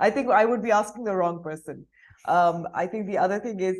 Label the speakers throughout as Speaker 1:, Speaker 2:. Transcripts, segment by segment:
Speaker 1: I think I would be asking the wrong person. I think the other thing is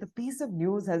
Speaker 1: the piece of news has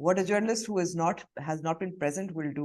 Speaker 1: what a journalist who is not has not been present will do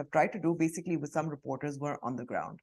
Speaker 1: have tried to do basically with some reporters who are on the ground.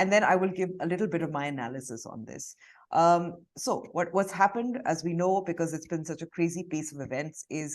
Speaker 1: And then I will give a little bit of my analysis on this. So what's happened, as we know, because it's been such a crazy pace of events, is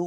Speaker 1: 2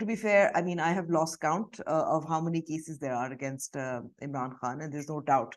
Speaker 1: To be fair, I mean, I have lost count of how many cases there are against Imran Khan, and there's no doubt.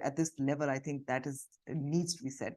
Speaker 1: at this level, I think that is needs to be said.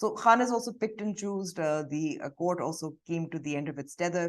Speaker 1: So Khan has also picked and chosen. The court also came to the end of its tether.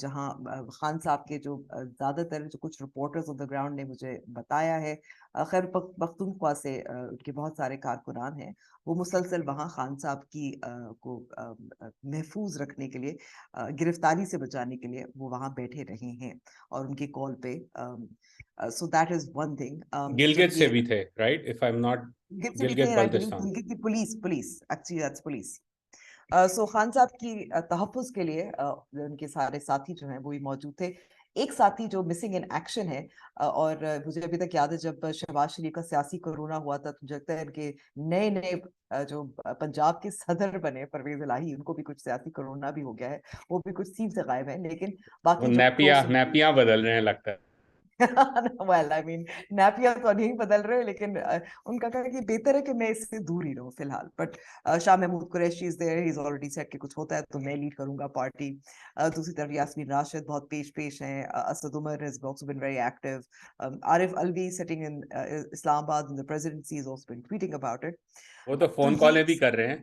Speaker 1: جہاں خان صاحب کے جو زیادہ تر جو کچھ reporters on the ground نے مجھے بتایا ہے، خیر پختونخوا سے ان کے بہت سارے کارکنان ہیں، وہ مسلسل وہاں خان صاحب کی کو محفوظ رکھنے کے لیے، گرفتاری سے بچانے کے لیے وہ وہاں بیٹھے رہے ہیں اور ان کی کال پہ. So that is one thing.
Speaker 2: Gilgit
Speaker 1: جب
Speaker 2: سے
Speaker 1: یہ
Speaker 2: بھی تھے right if I am not
Speaker 1: Gilgit سے بھی
Speaker 2: گلگت
Speaker 1: تھے، آئی بلیو
Speaker 2: بلتستان.
Speaker 1: گلگت کی پولیس ایکچولی دیٹس پولیس. سو خان صاحب کی تحفظ کے لیے ان کے سارے ساتھی جو ہیں وہ بھی موجود تھے. ایک ساتھی جو مسنگ ان ایکشن ہے، اور مجھے ابھی تک یاد ہے جب شہباز شریف کا سیاسی کورونا ہوا تھا تو لگتا ہے کہ نئے جو پنجاب کے صدر بنے پرویز الہی، ان کو بھی کچھ سیاسی کورونا بھی ہو گیا ہے، وہ بھی کچھ سین سے غائب ہیں. لیکن
Speaker 2: وہ
Speaker 1: باقی جو
Speaker 2: نیپیاں
Speaker 1: کلوز
Speaker 2: نیپیاں بدل رہے ہیں لگتا ہے.
Speaker 1: well, I mean, نیپیاں تو نہیں بدل رہے، لیکن ان کا کہا کہ بہتر ہے کہ میں اس سے دور ہی رہوں فی الحال. But Shah Mahmood Qureshi is there, he is already set کہ کچھ ہوتا ہے تو میں لیڈ کروں گا پارٹی. دوسری طرف یاسمین راشد بہت پیش ہیں. Asad Umar has also been very active. Arif Alvi sitting in Islamabad in the presidency has also been tweeting about it.
Speaker 2: وہ تو
Speaker 1: تو
Speaker 2: فون
Speaker 1: یہ
Speaker 2: کالیں بھی کر رہے ہیں.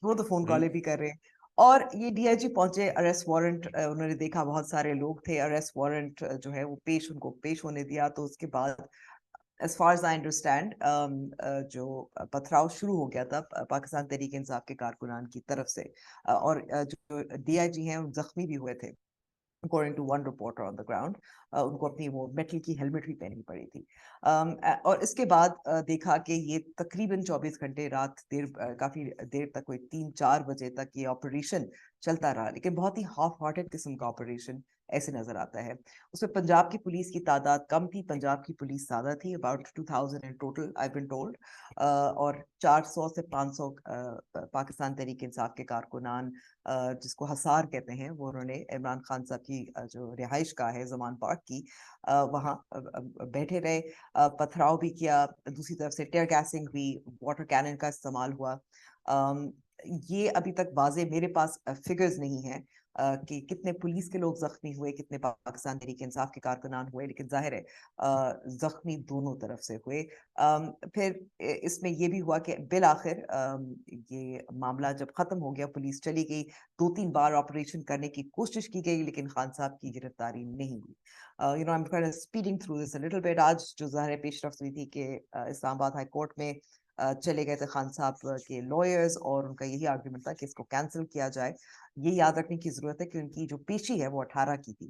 Speaker 1: وہ تو فون کالیں بھی کر رہے ہیں. اور یہ ڈی آئی جی پہنچے، اریسٹ وارنٹ انہوں نے دیکھا، بہت سارے لوگ تھے، اریسٹ وارنٹ جو ہے وہ ان کو پیش ہونے دیا. تو اس کے بعد as far as I understand جو پتھراؤ شروع ہو گیا تھا پاکستان تحریک انصاف کے کارکنان کی طرف سے، اور جو ڈی آئی جی ہیں زخمی بھی ہوئے تھے according to one reporter on the ground. ان کو اپنی وہ میٹل کی ہیلمٹ بھی پہنی پڑی تھی. اور اس کے بعد دیکھا کہ یہ تقریباً 24 گھنٹے رات کافی دیر تک، کوئی 3-4 بجے تک یہ آپریشن چلتا رہا، لیکن بہت ہی ہاف ہارٹڈ قسم کا آپریشن ایسے نظر آتا ہے. اس میں پنجاب کی پولیس کی تعداد کم تھی، پنجاب کی پولیس زیادہ تھی، about 2000 in total I've been told. اور 400 سے 500 پاکستان تحریک انصاف کے کارکنان، جس کو حصار کہتے ہیں، وہ انہوں نے عمران خان صاحب کی جو رہائش گاہ ہے زمان پارک کی، وہاں بیٹھے رہے. پتھراؤ بھی کیا، دوسری طرف سے ٹیئر گیسنگ بھی، واٹر کینن کا استعمال ہوا. یہ ابھی تک واضح میرے پاس فگرز نہیں ہیں کہ کتنے پولیس کے لوگ زخمی ہوئے، کتنے پاکستان تحریک انصاف کے کارکنان ہوئے، لیکن ظاہر ہے زخمی دونوں طرف سے ہوئے. پھر اس میں یہ بھی ہوا کہ بالآخر یہ معاملہ جب ختم ہو گیا، پولیس چلی گئی، 2-3 بار آپریشن کرنے کی کوشش کی گئی، لیکن خان صاحب کی گرفتاری نہیں ہوئی. I'm kind of speeding through this a little bit. آج جو ظاہر پیش رفت ہوئی تھی کہ اسلام آباد ہائی کورٹ میں چلے گئے تھے خان صاحب کے لائرز، اور ان کا یہی آرگومنٹ تھا کہ اس کو کینسل کیا جائے. یہ یاد رکھنے کی ضرورت ہے کہ ان کی جو پیشی ہے وہ 18 کی تھی،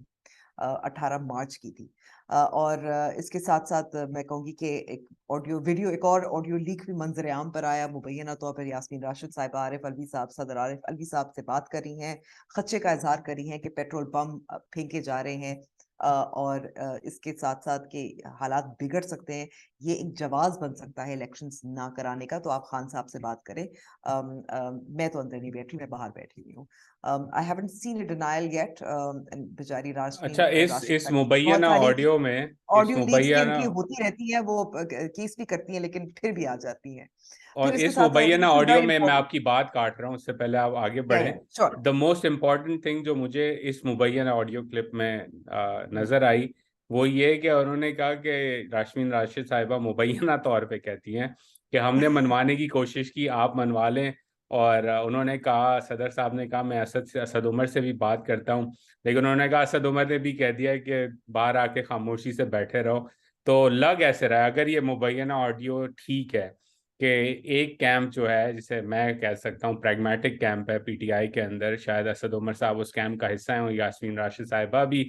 Speaker 1: 18 مارچ کی تھی. اور اس کے ساتھ ساتھ میں کہوں گی کہ ایک اور آڈیو لیک بھی منظر عام پر آیا. مبینہ طور پر یاسمین راشد صاحبہ عارف الوی صاحب، صدر عارف الوی صاحب سے بات کر رہی ہیں، خدشے کا اظہار کر رہی ہیں کہ پیٹرول بم پھینکے جا رہے ہیں، اور اس کے ساتھ ساتھ کہ حالات بگڑ سکتے ہیں، یہ ایک جواز بن سکتا ہے الیکشنز نہ کرانے کا، تو آپ خان صاحب سے بات کریں. میں تو اندر نہیں بیٹھی، میں باہر بیٹھی ہوئی ہوں. I haven't seen a denial yet. بیچاری
Speaker 2: اچھا،
Speaker 1: راشد
Speaker 2: اس
Speaker 1: تک
Speaker 2: مبینہ
Speaker 1: بہت ساری
Speaker 2: آڈیو میں اس
Speaker 1: آڈیو لیکس بھی ان
Speaker 2: مبینہ
Speaker 1: کی ہوتی رہتی ہیں، وہ کیس بھی کرتی ہیں لیکن پھر بھی آ جاتی ہیں.
Speaker 2: اور
Speaker 1: پھر اس کے
Speaker 2: اس
Speaker 1: ساتھ
Speaker 2: مبینہ
Speaker 1: this is
Speaker 2: آڈیو
Speaker 1: very
Speaker 2: میں
Speaker 1: important.
Speaker 2: آپ کی بات کاٹ رہا ہوں، اس سے پہلے آپ آگے بڑھیں.
Speaker 1: Sure.
Speaker 2: The most important thing جو مجھے اس مبینہ آڈیو کلپ میں نظر آئی وہ یہ کہ انہوں نے کہا کہ یاسمین راشد صاحبہ مبینہ طور پہ کہتی ہیں کہ ہم نے منوانے کی کوشش کی، آپ منوا لیں. اور انہوں نے کہا، صدر صاحب نے کہا میں اسد عمر سے بھی بات کرتا ہوں، لیکن انہوں نے کہا اسد عمر نے بھی کہہ دیا کہ باہر آ کے خاموشی سے بیٹھے رہو. تو لگ ایسے رہا ہے، اگر یہ مبینہ آڈیو ٹھیک ہے، کہ ایک کیمپ جو ہے جسے میں کہہ سکتا ہوں پریگمیٹک کیمپ ہے پی ٹی آئی کے اندر، شاید اسد عمر صاحب اس کیمپ کا حصہ ہیں، یاسمین راشد صاحبہ بھی،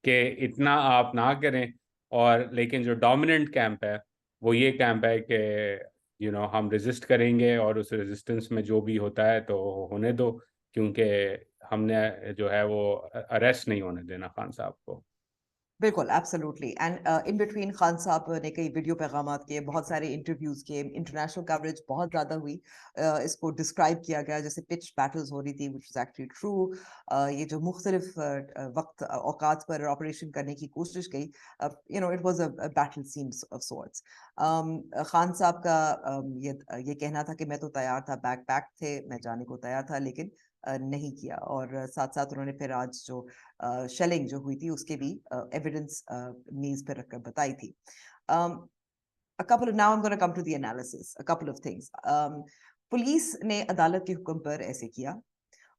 Speaker 2: کہ اتنا آپ نہ کریں. اور لیکن جو ڈومیننٹ کیمپ ہے وہ یہ کیمپ ہے کہ ہم ریزسٹ کریں گے، اور اس ریزسٹنس میں جو بھی ہوتا ہے تو ہونے دو، کیونکہ ہم نے جو ہے وہ اریسٹ نہیں ہونے دینا خان صاحب کو.
Speaker 1: بالکل absolutely. And in between Khan صاحب نے کئی ویڈیو پیغامات کیے، بہت سارے انٹرویوز کیے، انٹرنیشنل کوریج بہت زیادہ ہوئی. اس کو ڈسکرائب کیا گیا جیسے پچ بیٹلز ہو رہی تھی، which is actually true. یہ جو مختلف وقت اوقات پر آپریشن کرنے کی کوشش کی، it was a battle scene of sorts. Khan صاحب کا یہ کہنا تھا کہ میں تو تیار تھا، بیک پیک تھے، میں جانے کو تیار تھا، لیکن نہیں کیا. اور ساتھ ساتھ انہوں نے پھر آج جو شیلنگ جو ہوئی تھی اس کے بھی ایویڈنس میز پہ رکھ کر بتائی تھی. now I'm going to come to the analysis, a couple of things. Police نے عدالت کے حکم پر ایسے کیا،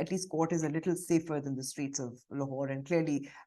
Speaker 1: at least court is a little safer than the streets of Lahore. And clearly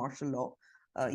Speaker 1: martial law?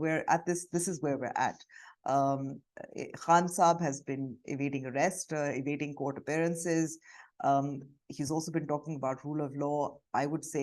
Speaker 1: we're at this is where we're at. um, Khan Saab has been evading arrest, evading court appearances. He's also been talking about rule of law. I would say,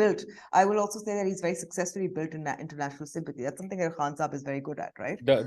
Speaker 1: built. I will also say that he's very successfully built in international sympathy. That's something that Khan Saab is very good at, right?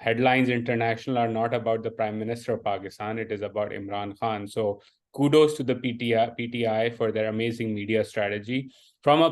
Speaker 2: Headlines international are not about the Prime Minister of Pakistan, it is about Imran Khan. So kudos to the PTI for their amazing media strategy. From a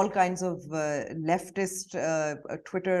Speaker 1: All kinds of leftist Twitter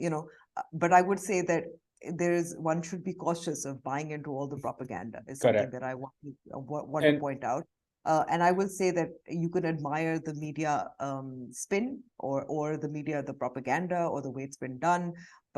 Speaker 1: You know, but I would say that one should be cautious of buying into all the propaganda, is something
Speaker 2: Correct.
Speaker 1: that I want to
Speaker 2: And
Speaker 1: point out. And I will say that you can admire the media spin, or the media, the propaganda, or the way it's been done.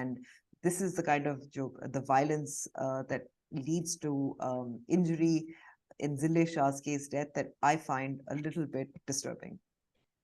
Speaker 1: And this is the kind of the violence that leads to injury in Zille Shah's case, death, that I find a little bit disturbing.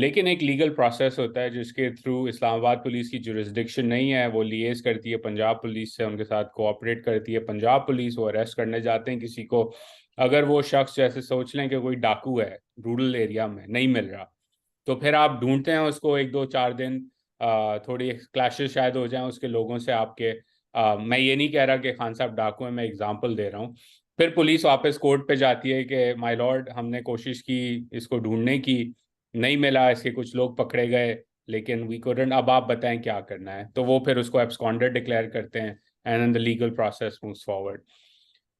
Speaker 2: لیکن ایک legal process ہوتا ہے جس کے through اسلام آباد police کی jurisdiction نہیں ہے, وہ لیز کرتی ہے پنجاب پولیس سے, ان کے ساتھ کوآپریٹ کرتی ہے پنجاب پولیس, وہ اریسٹ کرنے جاتے ہیں کسی کو. اگر وہ شخص جیسے سوچ لیں کہ کوئی ڈاکو ہے رورل ایریا میں نہیں مل رہا, تو پھر آپ ڈھونڈتے ہیں اس کو 1 2 4 دن, تھوڑی کلیشز شاید ہو جائیں اس کے لوگوں سے آپ کے. میں یہ نہیں کہہ رہا کہ خان صاحب ڈاکو ہیں, میں اگزامپل دے رہا ہوں. پھر پولیس واپس کورٹ پہ جاتی ہے کہ مائی لارڈ ہم نے کوشش کی اس کو ڈھونڈنے کی, نہیں ملا, اس کے کچھ لوگ پکڑے گئے لیکن وی کوڈنٹ, اب آپ بتائیں کیا کرنا ہے. تو وہ پھر اس کو ایبسکانڈر ڈکلیئر کرتے ہیں and then the legal process moves forward.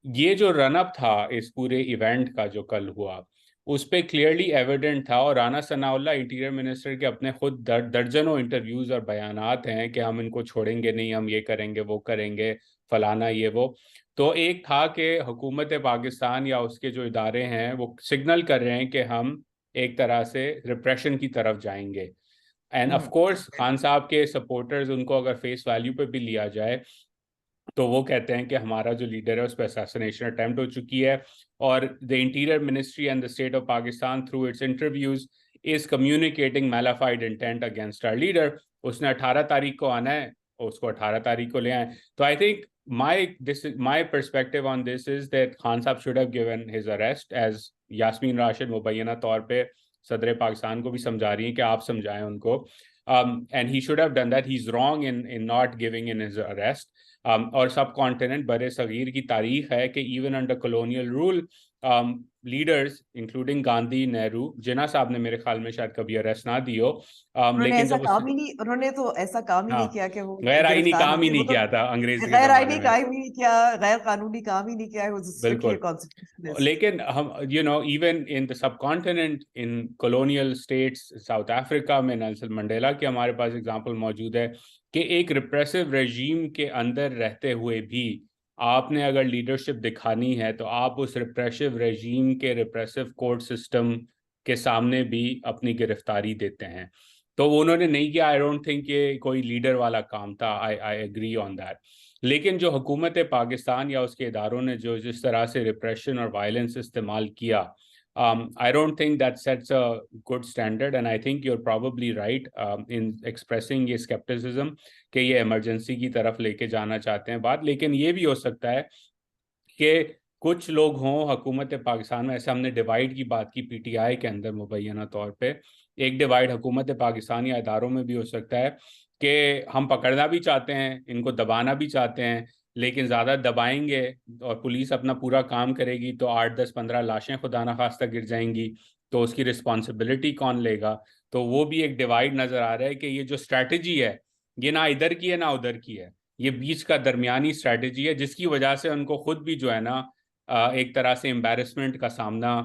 Speaker 2: یہ جو رن اپ تھا اس پورے ایونٹ کا جو کل ہوا, اس پہ کلیئرلی ایویڈنٹ تھا, اور رانا ثناء اللہ انٹیریئر منسٹر کے اپنے خود درجنوں انٹرویوز اور بیانات ہیں کہ ہم ان کو چھوڑیں گے نہیں, ہم یہ کریں گے وہ کریں گے فلانا یہ وہ. تو ایک تھا کہ حکومت پاکستان یا اس کے جو ادارے ہیں وہ سگنل کر رہے ہیں کہ ہم ایک طرح سے ریپریشن کی طرف جائیں گے. اینڈ آف کورس خان صاحب کے سپورٹرز, ان کو اگر فیس ویلیو پہ بھی لیا جائے تو وہ کہتے ہیں کہ ہمارا جو لیڈر ہے اس پہ اساسینیشن اٹیمپٹ ہو چکی ہے, اور the interior ministry and the state of Pakistan through its interviews is communicating malified intent against our leader. اس نے 18 تاریخ کو آنا ہے, اس کو 18 تاریخ کو لے آئیں. تو I think my perspective on this is that Khan Sahab should have given his arrest, as Yasmin Rashid مبینہ طور پہ صدر پاکستان کو بھی سمجھا رہی ہیں کہ آپ سمجھائیں ان کو, and he should have done that. He's wrong in not giving in his arrest. اور سب کانٹیننٹ بر صغیر کی تاریخ ہے کہ even under colonial rule leaders including Gandhi, Nehru, Jinnah sahab نے میرے خیال میں شاید کبھی اریسٹ نہ دی ہو, لیکن جب
Speaker 1: انہوں نے تو ایسا کام ہی
Speaker 2: ہاں
Speaker 1: نہیں کیا کہ وہ
Speaker 2: غیر آئینی
Speaker 1: گرفتار
Speaker 2: کام ہی
Speaker 1: ہوتے. وہ
Speaker 2: نہیں
Speaker 1: تو
Speaker 2: کیا تھا انگریزی کے
Speaker 1: غیر
Speaker 2: زمانے
Speaker 1: آئینی
Speaker 2: میں,
Speaker 1: کام ہی نہیں کیا, غیر قانونی کام ہی نہیں کیا.
Speaker 2: بالکل.
Speaker 1: کانسٹیٹیوشنسٹ.
Speaker 2: لیکن ہم even in the subcontinent in colonial states, south Africa میں نیلسن منڈیلا کی ہمارے پاس اگزامپل موجود ہے کہ ایک ریپریسو رجیم کے اندر رہتے ہوئے بھی آپ نے اگر لیڈرشپ دکھانی ہے تو آپ اس ریپریسو رجیم کے ریپریسو کورٹ سسٹم کے سامنے بھی اپنی گرفتاری دیتے ہیں. تو انہوں نے نہیں کیا. آئی ڈونٹ تھنک یہ کوئی لیڈر والا کام تھا. I agree on that. لیکن جو حکومت پاکستان یا اس کے اداروں نے جو جس طرح سے ریپریشن اور وائلنس استعمال کیا, I don't think that sets a good standard, and I think you're probably right in expressing یہ skepticism کہ یہ ایمرجنسی کی طرف لے کے جانا چاہتے ہیں بات. لیکن یہ بھی ہو سکتا ہے کہ کچھ لوگ ہوں حکومت پاکستان میں, ایسے ہم نے ڈیوائڈ کی بات کی پی ٹی آئی کے اندر مبینہ طور پہ, ایک ڈیوائڈ حکومت پاکستان یا اداروں میں بھی ہو سکتا ہے کہ ہم پکڑنا بھی چاہتے ہیں, ان کو دبانا بھی چاہتے ہیں, لیکن زیادہ دبائیں گے اور پولیس اپنا پورا کام کرے گی تو 8 10 15 لاشیں خدا نخواستہ گر جائیں گی, تو اس کی رسپانسبلٹی کون لے گا. تو وہ بھی ایک ڈیوائڈ نظر آ رہا ہے کہ یہ جو اسٹریٹجی ہے یہ نہ ادھر کی ہے نہ ادھر کی ہے, یہ بیچ کا درمیانی اسٹریٹجی ہے, جس کی وجہ سے ان کو خود بھی جو ہے نا ایک طرح سے امبیرسمنٹ کا سامنا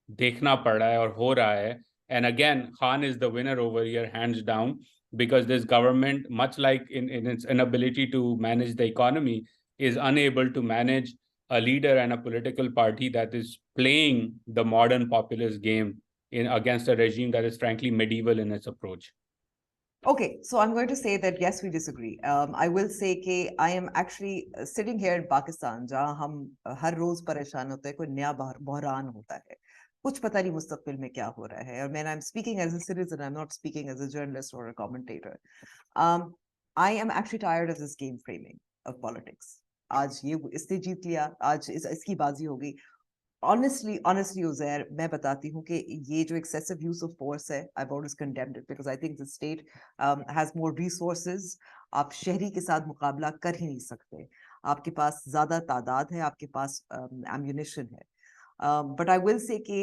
Speaker 2: دیکھنا پڑ رہا ہے اور ہو رہا ہے. And again, Khan is the winner over here, hands down, because this government, much like in its inability to manage the economy, is unable to manage a leader and a political party that is playing the modern populist game against a regime that is frankly medieval in its approach.
Speaker 1: Okay, so I'm going to say that yes, we disagree. I will say that I am actually sitting here in Pakistan, جہاں ہم ہر روز پریشان ہوتے ہیں, کوئی نیا بحران ہوتا ہے, کچھ پتہ نہیں مستقبل میں کیا ہو رہا ہے. اور میں I'm speaking as a citizen, I'm not speaking as a journalist or a commentator. I am actually tired of this game framing of politics. آج یہ اس نے جیت لیا, آج اس کی بازی ہوگی. Honestly, Uzair, میں بتاتی ہوں کہ یہ جو excessive use of force ہے, I've always condemned it because I think the state has more resources. آپ شہری کے ساتھ مقابلہ کر ہی نہیں سکتے. آپ کے پاس زیادہ تعداد ہے, آپ کے پاس ammunition ہے. But I will say کہ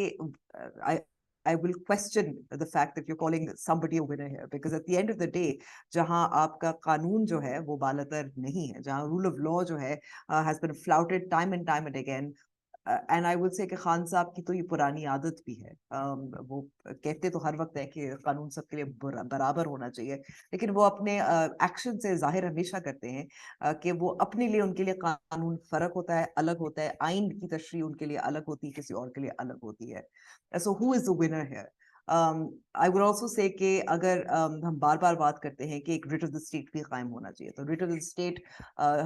Speaker 1: I will question the fact that you're calling somebody a winner here, because at the end of the day, جہاں آپ کا قانون جو ہے وہ بالاتر نہیں ہے, جہاں rule of law جو ہے has been flouted time and time and again. And I will say کہ خان صاحب کی تو یہ پرانی عادت بھی ہے. وہ کہتے تو ہر وقت ہے کہ قانون سب کے لیے برابر ہونا چاہیے, لیکن وہ اپنے ایکشن سے ظاہر ہمیشہ کرتے ہیں کہ وہ اپنے لیے, ان کے لیے قانون فرق ہوتا ہے, الگ ہوتا ہے, آئین کی تشریح ان کے لیے الگ ہوتی ہے, کسی اور کے لیے الگ ہوتی ہے. سو ہو از the winner here? I would also say کہ اگر ہم بار بار بات کرتے ہیں کہ ایک ریٹ آف دا اسٹیٹ بھی قائم ہونا چاہیے, تو ریٹ آف دا اسٹیٹ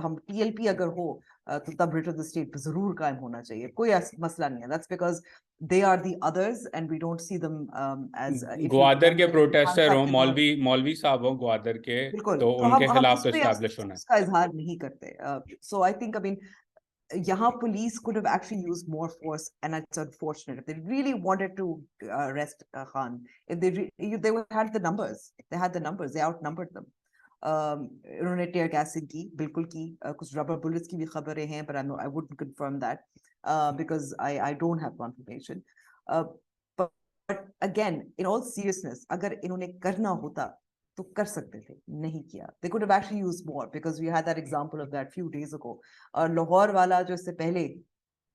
Speaker 1: ہم ٹی ایل پی اگر ہو تو تب ریٹ آف دا اسٹیٹ ضرور قائم ہونا چاہیے, کوئی مسئلہ نہیں ہے. That's because they are the others and we don't see them as if you
Speaker 2: Gwadar کے
Speaker 1: remember
Speaker 2: پروٹیسٹر ہوں, مولوی صاحب ہوں گوادر کے,
Speaker 1: بالکل,
Speaker 2: تو
Speaker 1: تو
Speaker 2: ان کے
Speaker 1: ہم
Speaker 2: خلاف
Speaker 1: اس
Speaker 2: تو
Speaker 1: پہ
Speaker 2: اسٹیبلش ہونا ہے.
Speaker 1: اس کا اظہار نہیں کرتے. So I think, I mean, yahan police could have actually used more force, and it's unfortunate. If they really wanted to arrest Khan, if they had the numbers, they outnumbered them. انہوں نے tier guessing کی, بالکل کی, کچھ rubber bullets کی بھی خبریں ہیں, but I wouldn't confirm that because I don't have confirmation. But again, in all seriousness, اگر انہوں نے کرنا ہوتا تو کر سکتے تھے, نہیں کیا. They could have actually used more because we had that example of that few days ago. Lahore والا جو اس سے پہلے,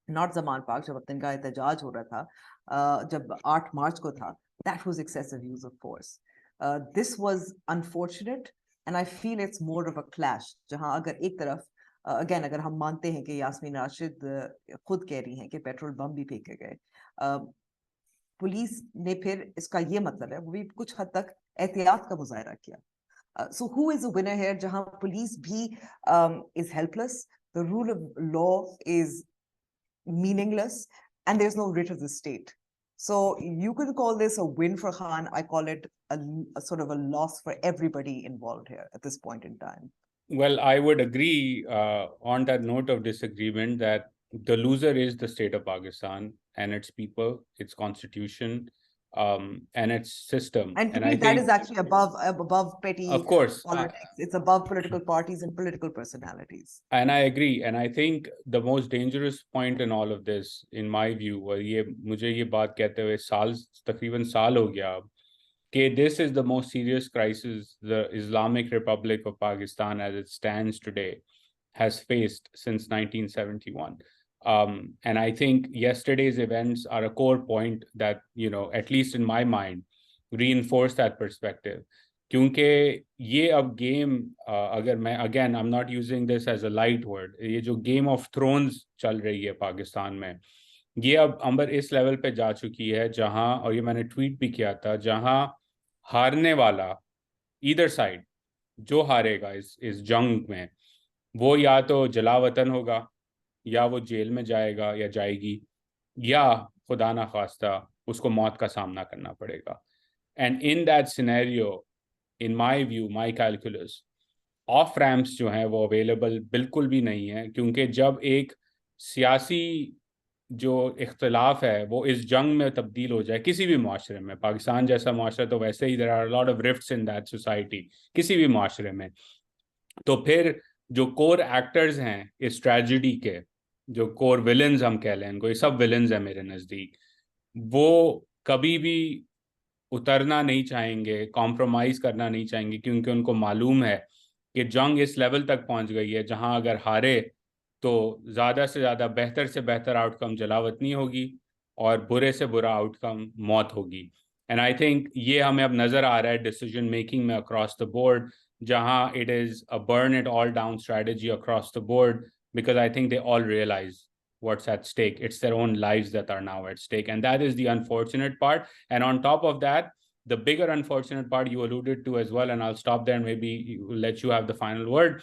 Speaker 1: not زمان پارک, جب اپنے کا احتجاج ہو رہا تھا, جب 8 مارچ کو تھا, that was excessive use of force. This was unfortunate and I feel it's more of a clash, جہاں اگر ایک طرف اگین اگر ہم مانتے ہیں کہ یاسمین راشد خود کہہ رہی ہیں کہ پیٹرول بم بھی پھینکے گئے, پولیس نے پھر اس کا یہ مطلب ہے وہ بھی کچھ حد تک احتیاط کا مظاہرہ کیا. So who is the winner here? جہاں پولیس بھی is helpless, the rule of law is meaningless, and there's no writ of the state. So you could call this a win for Khan. I call it a sort of a loss for everybody involved here at this point in time.
Speaker 2: Well, I would agree on that note of disagreement that the loser is the state of Pakistan and its people, its constitution, and its system.
Speaker 1: And to
Speaker 2: And
Speaker 1: me,
Speaker 2: I
Speaker 1: that
Speaker 2: think,
Speaker 1: is actually above petty
Speaker 2: of course,
Speaker 1: politics. It's above political parties and political personalities.
Speaker 2: and I agree. And I think the most dangerous point in all of this, in my view, اور مجھے یہ بات کہتے ہوئے تقریباً سال ہو گیا اب, کہ this is the most serious crisis the Islamic Republic of Pakistan as it stands today has faced since 1971. And I think yesterday's events are a core point that, at least in my mind, reinforce that perspective. کیونکہ یہ اب game, اگر میں again I am not using this as a light word, یہ جو game of Thrones چل رہی ہے پاکستان میں, یہ اب امبر اس لیول پہ جا چکی ہے جہاں, اور یہ میں نے ٹویٹ بھی کیا تھا, جہاں ہارنے والا ایدر سائڈ, جو ہارے گا اس جنگ میں, وہ یا تو جلا وطن ہوگا, یا وہ جیل میں جائے گا یا جائے گی, یا خدا نخواستہ اس کو موت کا سامنا کرنا پڑے گا. And in that scenario, in my view, my calculus, off ramps جو ہیں وہ اویلیبل بالکل بھی نہیں ہیں, کیونکہ جب ایک سیاسی جو اختلاف ہے وہ اس جنگ میں تبدیل ہو جائے کسی بھی معاشرے میں, پاکستان جیسا معاشرہ تو ویسے ہی there are a lot of rifts in that society, کسی بھی معاشرے میں, تو پھر جو کور ایکٹرز ہیں اس ٹریجڈی کے, جو کور ولنز ہم کہہ لیں ان کو, یہ سب ولنز ہیں میرے نزدیک, وہ کبھی بھی اترنا نہیں چاہیں گے, کمپرومائز کرنا نہیں چاہیں گے, کیونکہ ان کو معلوم ہے کہ جنگ اس لیول تک پہنچ گئی ہے جہاں اگر ہارے تو زیادہ سے زیادہ بہتر سے بہتر آؤٹ کم جلاوطنی ہوگی اور برے سے برا آؤٹ کم موت ہوگی. اینڈ آئی تھنک یہ ہمیں اب نظر آ رہا ہے ڈیسیجن میکنگ میں اکراس دا بورڈ, جہاں it is a burn it all down strategy across the board, because I think they all realize what's at stake. It's their own lives that are now at stake. And that is the unfortunate part. And on top of that, the bigger unfortunate part you alluded to as well, and I'll stop there and maybe let you have the final word.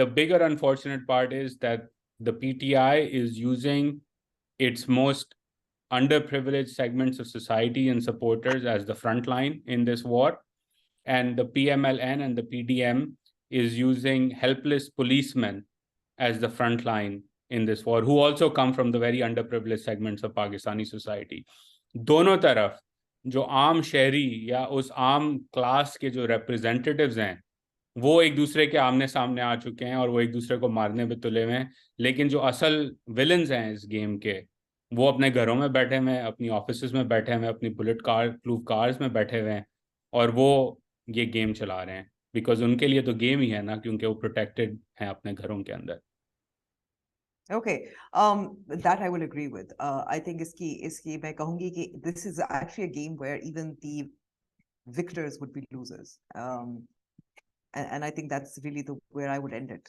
Speaker 2: The bigger unfortunate part is that the PTI is using its most underprivileged segments of society and supporters as the front line in this war. And the PMLN and the PDM is using helpless policemen as the front line in this war, who also come from the very underprivileged segments of Pakistani society. دونوں طرف جو عام شہری یا اس عام class کے جو ریپرزینٹیٹیوز ہیں وہ ایک دوسرے کے آمنے سامنے آ چکے ہیں اور وہ ایک دوسرے کو مارنے پہ تلے ہوئے ہیں, لیکن جو اصل ولنز ہیں اس گیم کے وہ اپنے گھروں میں بیٹھے ہوئے ہیں, اپنی آفیسز میں بیٹھے ہوئے ہیں, اپنی پروف کارز میں بیٹھے ہوئے ہیں, اور وہ یہ گیم چلا رہے ہیں, بیکاز ان کے لیے تو گیم ہی ہے نا, کیونکہ وہ پروٹیکٹڈ ہیں اپنے گھروں کے اندر.
Speaker 1: Okay, that I will agree with. I think iski میں کہوں گی کہ this is actually a game where even the victors would be losers. And I think that's really where I would end it.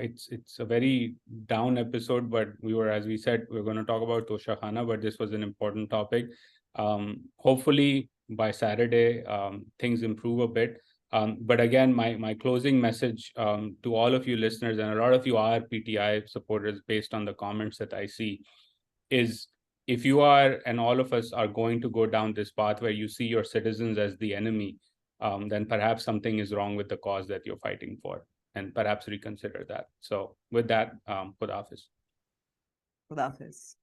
Speaker 2: it's a very down episode, but as we said, we're going to talk about Tosha Khana, but this was an important topic. Hopefully by Saturday, things improve a bit. But again, my closing message to all of you listeners, and a lot of you are PTI supporters based on the comments that I see, is if you are, and all of us are going to go down this path where you see your citizens as the enemy, then perhaps something is wrong with the cause that you're fighting for, and perhaps reconsider that. So with that, Khud Hafiz.
Speaker 1: Khudafis.